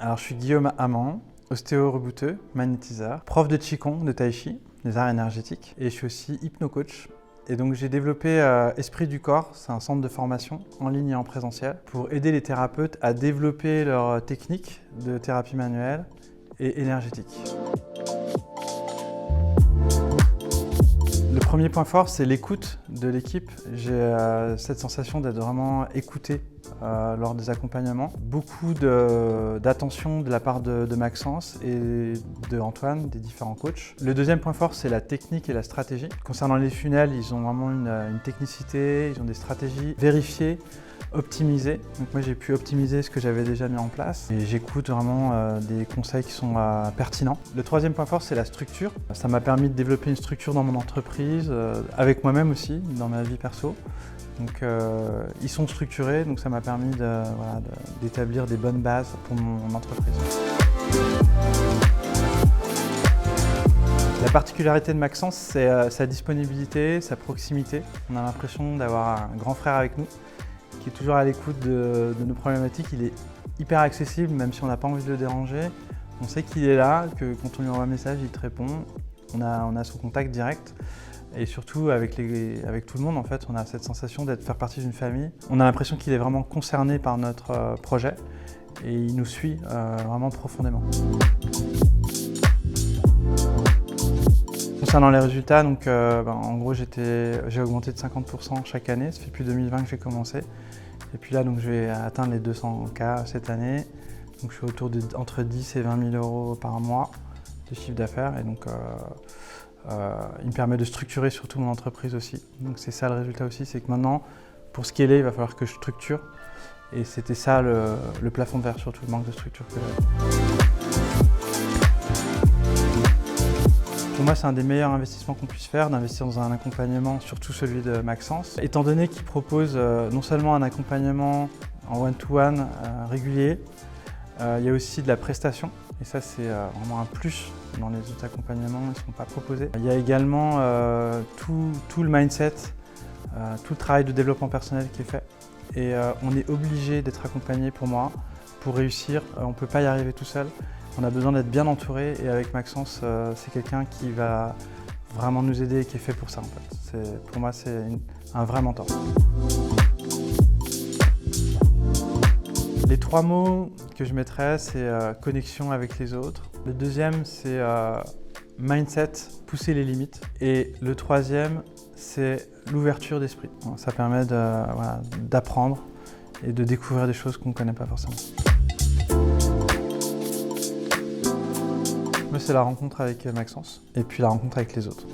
Alors, je suis Guillaume Amand, ostéo-rebouteux, magnétiseur, prof de Qigong, de Tai Chi, des arts énergétiques, et je suis aussi hypno-coach. Et donc j'ai développé Esprit du Corps, c'est un centre de formation en ligne et en présentiel, pour aider les thérapeutes à développer leurs techniques de thérapie manuelle et énergétique. Le premier point fort, c'est l'écoute de l'équipe. J'ai cette sensation d'être vraiment écouté lors des accompagnements. Beaucoup d'attention de la part de Maxence et de Antoine, des différents coachs. Le deuxième point fort, c'est la technique et la stratégie. Concernant les funnels, ils ont vraiment une technicité, ils ont des stratégies vérifiées, optimisées. Donc moi, j'ai pu optimiser ce que j'avais déjà mis en place et j'écoute vraiment des conseils qui sont pertinents. Le troisième point fort, c'est la structure. Ça m'a permis de développer une structure dans mon entreprise, avec moi-même aussi, dans ma vie perso. Donc ils sont structurés, donc ça m'a permis d'établir des bonnes bases pour mon entreprise. La particularité de Maxence, c'est sa disponibilité, sa proximité. On a l'impression d'avoir un grand frère avec nous, qui est toujours à l'écoute de nos problématiques. Il est hyper accessible, même si on n'a pas envie de le déranger. On sait qu'il est là, que quand on lui envoie un message, il te répond. On a son contact direct. Et surtout, avec tout le monde, en fait, on a cette sensation faire partie d'une famille. On a l'impression qu'il est vraiment concerné par notre projet et il nous suit vraiment profondément. Concernant les résultats, donc, en gros, j'ai augmenté de 50% chaque année. Ça fait depuis 2020 que j'ai commencé. Et puis là, donc, je vais atteindre les 200K cette année. Donc, je suis autour entre 10 et 20 000 euros par mois de chiffre d'affaires. Et donc, il me permet de structurer surtout mon entreprise aussi. Donc c'est ça le résultat aussi, c'est que maintenant, pour scaler, il va falloir que je structure. Et c'était ça le plafond de verre, surtout le manque de structure que j'avais. Pour moi, c'est un des meilleurs investissements qu'on puisse faire, d'investir dans un accompagnement, surtout celui de Maxence. Étant donné qu'il propose non seulement un accompagnement en one-to-one régulier, il y a aussi de la prestation. Et ça, c'est vraiment un plus dans les autres accompagnements, ils ne sont pas proposés. Il y a également tout le mindset, tout le travail de développement personnel qui est fait. Et on est obligé d'être accompagné pour moi, pour réussir. On ne peut pas y arriver tout seul. On a besoin d'être bien entouré et avec Maxence, c'est quelqu'un qui va vraiment nous aider et qui est fait pour ça en fait. Pour moi, c'est un vrai mentor. Les trois mots que je mettrais, c'est connexion avec les autres. Le deuxième, c'est mindset, pousser les limites. Et le troisième, c'est l'ouverture d'esprit. Ça permet d'apprendre et de découvrir des choses qu'on ne connaît pas forcément. Moi, c'est la rencontre avec Maxence et puis la rencontre avec les autres.